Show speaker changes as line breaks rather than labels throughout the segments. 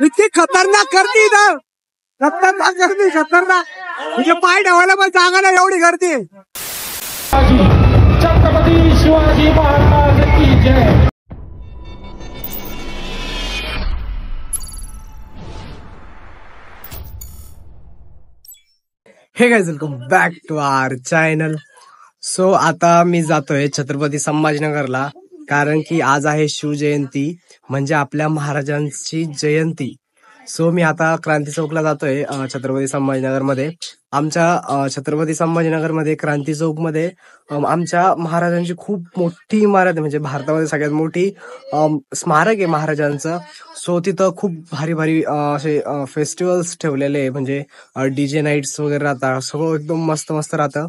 इतकी खतरनाक गर्दी इथं, खतरनाक गर्दी, खतरनाक म्हणजे पाय ठेवायला पण जागा नाही एवढी गर्दी.
छत्रपती शिवाजी महाराज की जय.
Hey guys, welcome back to our channel. So आता मी जातोय छत्रपती संभाजीनगरला, कारण की आज आहे शिवजयंती, म्हणजे आपल्या महाराजांची जयंती. सो मी आता क्रांती चौकला जातोय छत्रपती संभाजीनगरमध्ये. आमच्या छत्रपती संभाजीनगरमध्ये क्रांती चौक मध्ये आमच्या महाराजांची खूप मोठी इमारत आहे, म्हणजे भारतामध्ये सगळ्यात मोठी स्मारक आहे महाराजांचं. सो तिथं खूप भारी भारी असे फेस्टिवल्स ठेवलेले आहे, म्हणजे डीजे नाईट्स वगैरे राहतात, सगळं एकदम मस्त मस्त राहतं.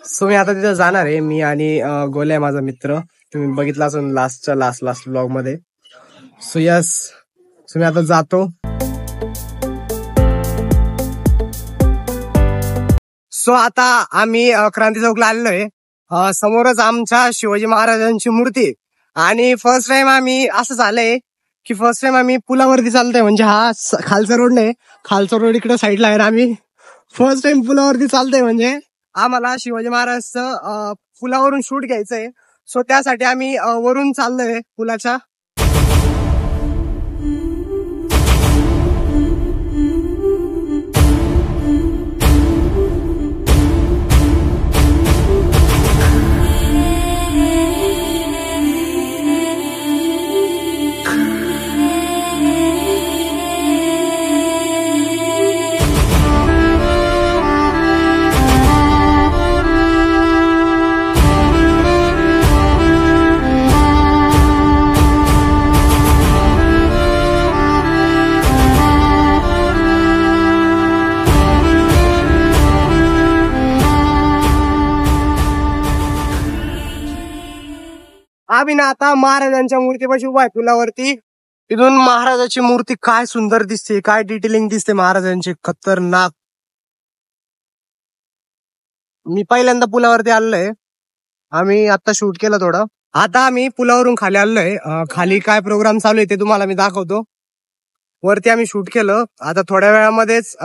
सो मी आता तिथं जाणार आहे, मी आणि गोल्या माझा मित्र. तुम्ही बघितला असून लास्ट ब्लॉग मध्ये. सो यस, सो मी आता जातो. सो आता आम्ही क्रांती चौकला आलेलोय. समोरच आमच्या शिवाजी महाराजांची मूर्ती, आणि फर्स्ट टाइम आम्ही असं झालंय की फर्स्ट टाइम आम्ही पुलावरती चालतोय, म्हणजे हा खालचा रोड नाही, खालचा रोड इकडे साईडला आहे. आम्ही फर्स्ट टाइम पुलावरती चालतोय, म्हणजे आम्हाला शिवाजी महाराजचं पुलावरून शूट घ्यायचंय. सो त्यासाठी आम्ही वरून चाललोय पुलाच्या. आम्ही ना आता महाराजांच्या मूर्तीपाशी उभा आहे पुलावरती. तिथून महाराजाची मूर्ती काय सुंदर दिसते, काय डिटेलिंग दिसते महाराजांची, खतरनाक. मी पहिल्यांदा पुलावरती आलोय, आम्ही आता शूट केलं थोडं. आता आम्ही पुलावरून खाली आलोय. खाली काय प्रोग्राम चालू आहे ते तुम्हाला मी दाखवतो. वरती आम्ही शूट केलं, आता थोड्या वेळामध्येच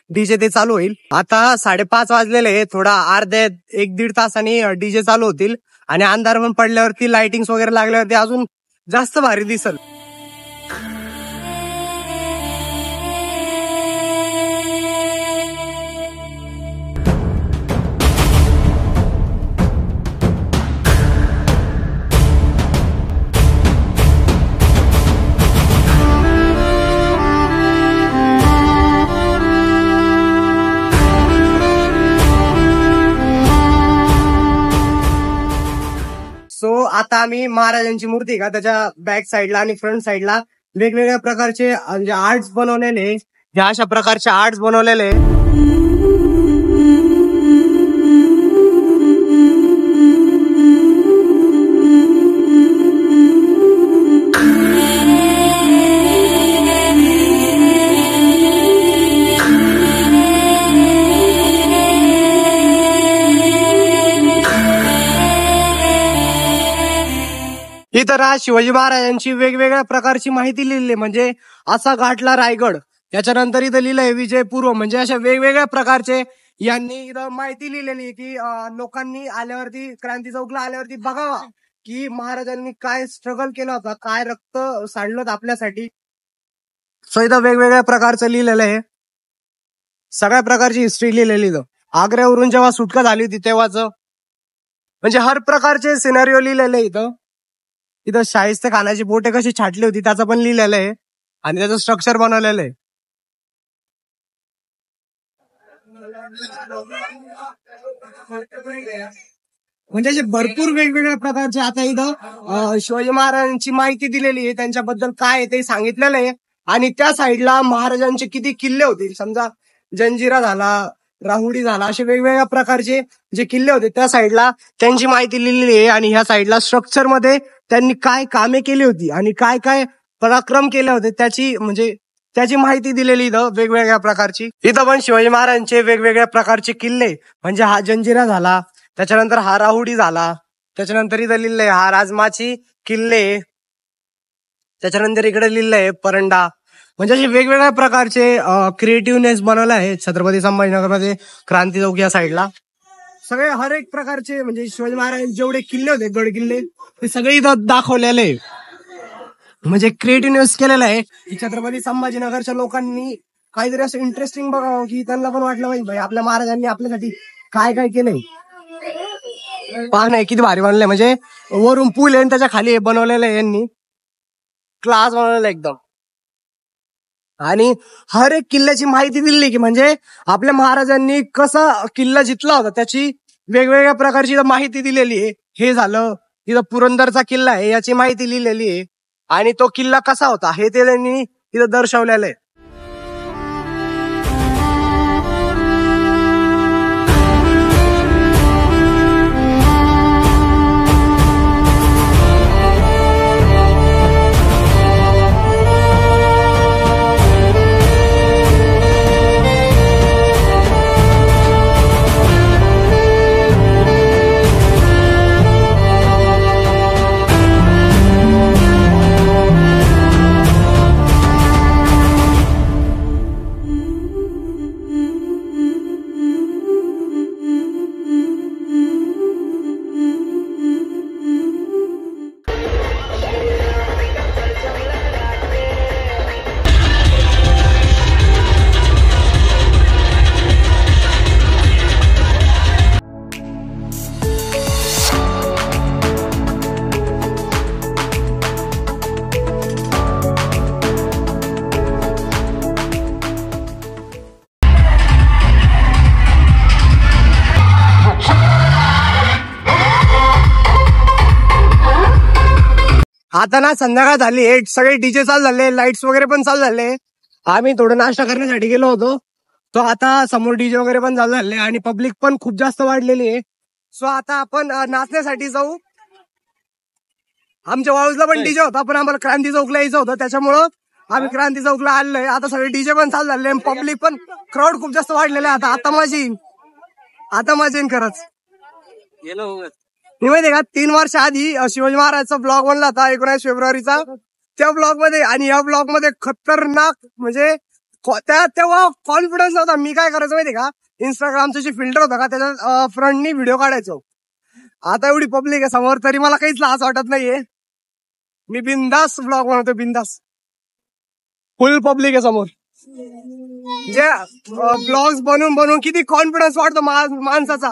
डीजे ते चालू होईल. आता 5:30 वाजलेले, थोडा अर्ध्या 1-1.5 तासांनी डीजे चालू होतील, आणि अंधार पण पडल्यावरती लाइटिंग वगैरे लागल्यावरती अजून जास्त भारी दिसल. सो आता आम्ही महाराजांची मूर्ती का त्याच्या बॅक साईडला आणि फ्रंट साईडला वेगवेगळ्या प्रकारचे म्हणजे आर्ट्स बनवलेले, ह्या अशा प्रकारचे आर्ट्स बनवलेले. इतर शिवाजी महाराजांची वेगवेगळ्या प्रकारची माहिती लिहिली, म्हणजे असा गाठला रायगड, त्याच्यानंतर इथं लिहिलंय विजय पूर्व, म्हणजे अशा वेगवेगळ्या प्रकारचे यांनी इथं माहिती लिहिलेली की लोकांनी आल्यावरती, क्रांती चौकला आल्यावरती बघावा की महाराजांनी काय स्ट्रगल केला होता, काय रक्त सांडलं होतं आपल्यासाठी. सो इथं वेगवेगळ्या प्रकारचं लिहिलेलं आहे, सगळ्या प्रकारची हिस्ट्री लिहिलेली. इथं आग्र्यावरून जेव्हा सुटका झाली होती तेव्हाच, म्हणजे हर प्रकारचे सिनारिओ लिहिलेले इथं. इथं शाहिस्ते खानाची बोटे कशी छाटली होती त्याचं पण लिहिलेलं आहे, आणि त्याचं स्ट्रक्चर बनवलेलं आहे. म्हणजे असे भरपूर वेगवेगळ्या प्रकारचे आता इथं शिवाजी महाराजांची माहिती दिलेली आहे, त्यांच्याबद्दल काय ते सांगितलेलं आहे. आणि त्या साईडला महाराजांचे किती किल्ले होते, समजा जंजिरा झाला, राहुडी झाला, असे वेगवेगळ्या प्रकारचे जे किल्ले होते त्या साईडला त्यांची माहिती लिहिलेली आहे. आणि ह्या साईडला स्ट्रक्चर मध्ये त्यांनी काय कामे केली होती आणि काय काय पराक्रम केले होते त्याची माहिती दिलेली इथं वेगवेगळ्या प्रकारची. इथं पण शिवाजी महाराजांचे वेगवेगळ्या प्रकारचे किल्ले, म्हणजे हा जंजिरा झाला, त्याच्यानंतर हा राहुडी झाला, त्याच्यानंतर इथं लिहिलंय हा राजमाची किल्ले, त्याच्यानंतर इकडे लिहिलंय परंडा. म्हणजे असे वेगवेगळ्या प्रकारचे क्रिएटिव्हनेस बनवलं आहे छत्रपती संभाजीनगरमध्ये, क्रांती चौक या साईडला. सगळे हर एक प्रकारचे म्हणजे शिवाजी महाराज जेवढे किल्ले होते, गड किल्ले, ते सगळे इथं दाखवलेले, म्हणजे क्रिएटिव्हनेस केलेलं आहे की छत्रपती संभाजीनगरच्या लोकांनी काहीतरी असं इंटरेस्टिंग बघावं, की त्यांना पण वाटलं पाहिजे भाई आपल्या महाराजांनी आपल्यासाठी काय काय केलंय. पहा नाही किती भारी बनलंय, म्हणजे वरून पूल आहे त्याच्या खाली बनवलेलं आहे यांनी, क्लास बनवलेलं एकदम. आणि हर एक किल्ल्याची माहिती दिली की म्हणजे आपल्या महाराजांनी कसा किल्ला जिंकला होता त्याची वेगवेगळ्या प्रकारची माहिती दिलेली आहे. हे झालं तिथं पुरंदरचा किल्ला आहे याची माहिती लिहिलेली आहे, आणि तो किल्ला कसा होता हे ते त्यांनी तिथं दर्शवलेलं आहे. आता ना संध्याकाळ झाली, सगळे डीजे चालू झाले, लाईट्स वगैरे पण चालू झाले. आम्ही थोडं नाश्ता करण्यासाठी गेलो होतो, तो आता समोर डीजे वगैरे पण चालू झाले आणि पब्लिक पण खूप जास्त वाढलेली आहे. सो आता आपण नाचण्यासाठी जाऊ. आमच्या वाळूजला पण डीजे होता, पण आम्हाला क्रांती चौकला यायचं होतं, त्याच्यामुळं आम्ही क्रांती चौकला आलोय. आता सगळे डीजे पण चालू झाले, पब्लिक पण क्राऊड खूप जास्त वाढलेला आहे. आता मजा येईन खरंच. मी माहितीये का 3 वर्ष आधी शिवाजी महाराजचा ब्लॉग बनला होता 19 फेब्रुवारीचा, त्या ब्लॉग मध्ये आणि या ब्लॉग मध्ये खतरनाक म्हणजे तेव्हा कॉन्फिडन्स नव्हता. मी काय करायचो माहितीये का, इंस्टाग्रामचं जे फिल्टर होतं का त्याच्या फ्रंटनी व्हिडिओ काढायचो. आता एवढी पब्लिक आहे समोर तरी मला काहीच लाज वाटत नाहीये, मी बिंदास ब्लॉग बनवतो, बिंदास. फुल पब्लिक आहे समोर. जे ब्लॉग्स बनवून किती कॉन्फिडन्स वाटतो माणसाचा.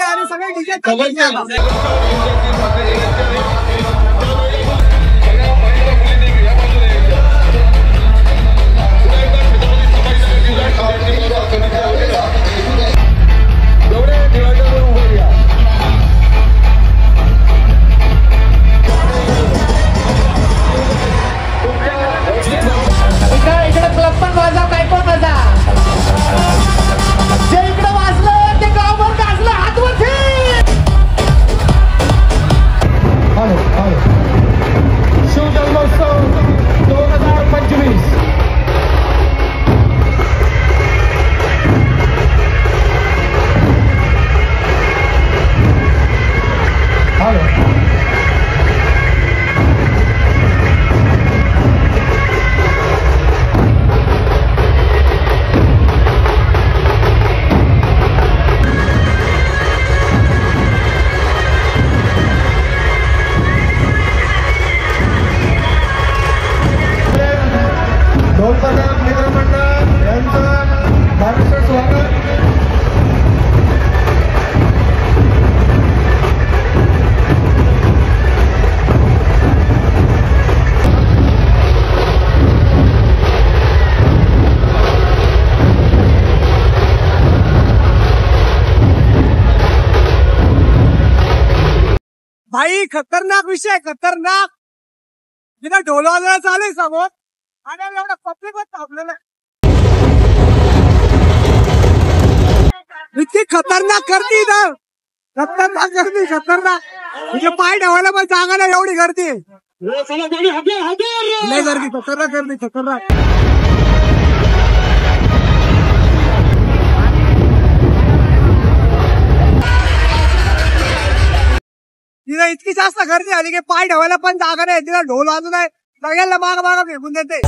आणि सगळे डीजे भाई खतरनाक विषय, खतरनाक. तिला ढोल वाजवायला चालू आहे समोर आणि एवढा पब्लिक वर थांबलेलं आहे. इतकी खतरनाक गर्दी इथं, खतरनाक गर्दी, खतरनाक. म्हणजे पाय ठेवायला पण जागा नाही एवढी गर्दी. लय गर्दी, खतरनाक गर्दी, खतरनाक. तिला इतकी जास्त गर्दी आली की पाय ठेवायला पण जागा नाही. तिला ढोल वाजून आहे, सगळ्यांना माग माग फेकून देते.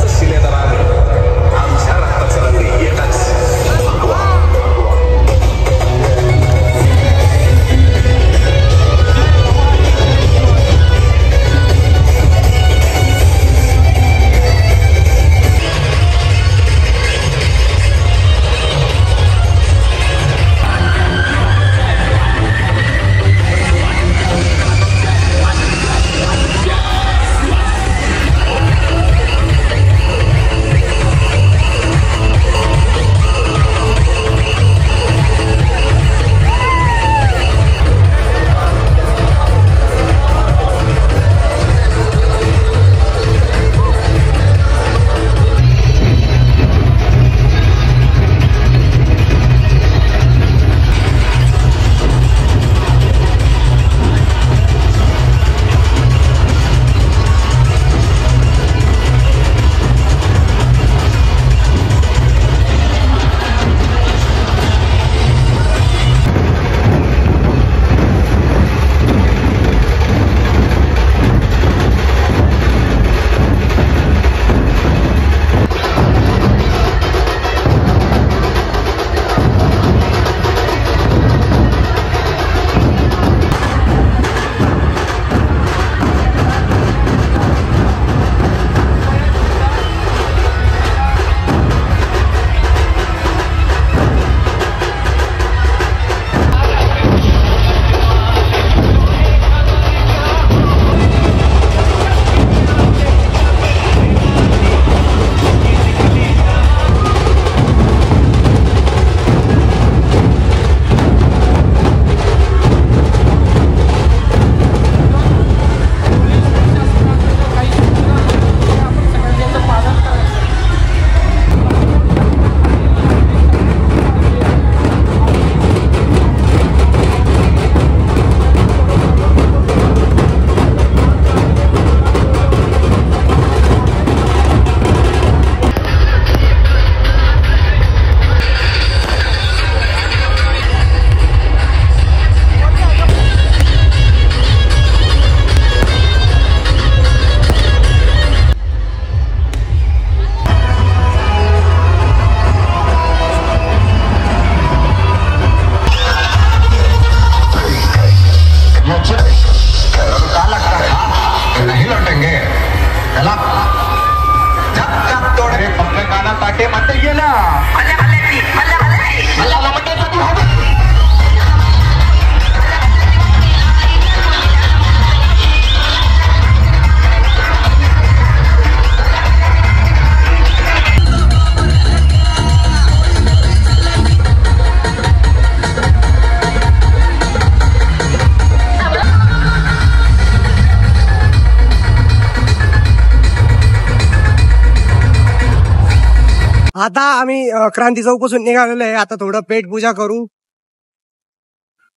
आता आम्ही क्रांती चौकापासून निघालेलो आहे. आता थोडं पेट पूजा करू.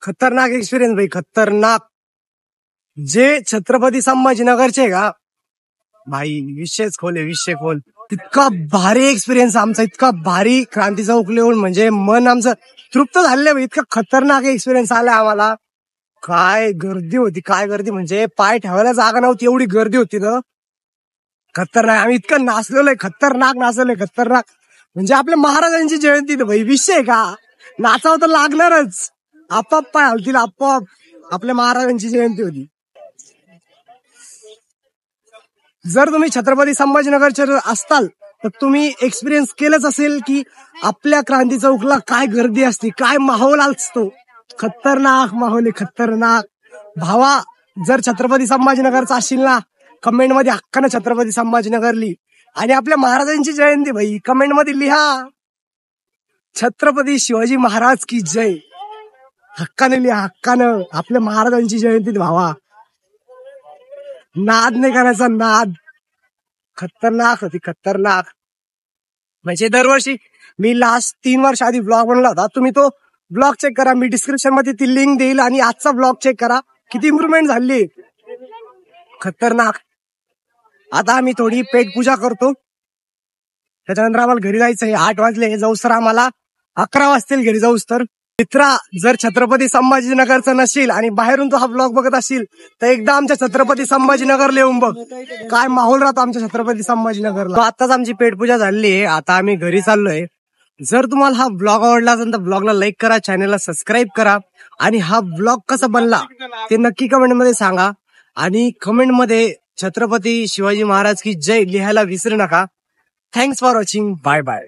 खतरनाक एक्सपिरियन्स भाई, खतरनाक. जे छत्रपती संभाजीनगरचे का भाई, विषयच खोल आहे, विषय खोल. इतका भारी एक्सपिरियन्स आमचा, इतका भारी. क्रांती चौक येऊन म्हणजे मन आमचं तृप्त झालेलं आहे. इतका खतरनाक एक्सपिरियन्स आला आम्हाला. काय गर्दी होती, काय गर्दी म्हणजे पाय ठेवायला जागा नव्हती, एवढी गर्दी होती ना. खतरनाक. आम्ही इतकं नाचलेलो आहे, खतरनाक नाचलेलो आहे, खतरनाक. म्हणजे आपल्या महाराजांची जयंती तर भाई विषय का, नाचावं तर लागणारच. आपोआप पाय हलतील, आपोआप. आपल्या महाराजांची जयंती होती. जर तुम्ही छत्रपती संभाजीनगरचे असताल तर तुम्ही एक्सपिरियन्स केलंच असेल की आपल्या क्रांती चौकला काय गर्दी असते, काय माहोल असतो. खतरनाक माहोल आहे, खतरनाक. भावा, जर छत्रपती संभाजीनगरचा असशील ना, कमेंट मध्ये हक्कानं छत्रपती संभाजीनगर लिही. आणि आपल्या महाराजांची जयंती भाई कमेंट मध्ये लिहा, छत्रपती शिवाजी महाराज की जय. हक्कानं लिहा, हक्कानं. आपल्या महाराजांची जयंती भावा. नाद नाही करायचा, नाद. खतरनाक होती, खतरनाक. म्हणजे दरवर्षी मी लास्ट 3 वर्ष आधी ब्लॉग बनवला होता. तुम्ही तो ब्लॉग चेक करा, मी डिस्क्रिप्शन मध्ये ती लिंक देईल आणि आजचा ब्लॉग चेक करा, किती इम्प्रुव्हमेंट झाली. खतरनाक. आता आम्ही थोडी पेट पूजा करतो, त्याच्यानंतर आम्हाला घरी जायचंय. 8 वाजले, जाऊस तर आम्हाला 11 वाजतील घरी जाऊस तर. मित्रा, जर छत्रपती संभाजीनगरचं नशील आणि बाहेरून तो हा ब्लॉग बघत असेल तर एकदा आमच्या छत्रपती संभाजीनगरला येऊन बघ, काय माहोल राहतो आमच्या छत्रपती संभाजीनगरला. आताच आमची पेटपूजा झाली आहे, आता आम्ही घरी चाललोय. जर तुम्हाला हा ब्लॉग आवडला असेल तर ब्लॉगला लाईक करा, चॅनलला सबस्क्राईब करा आणि हा ब्लॉग कसा बनला ते नक्की कमेंटमध्ये सांगा. आणि कमेंटमध्ये छत्रपती शिवाजी महाराज की जय लिहायला विसरू नका. Thanks for watching. Bye bye.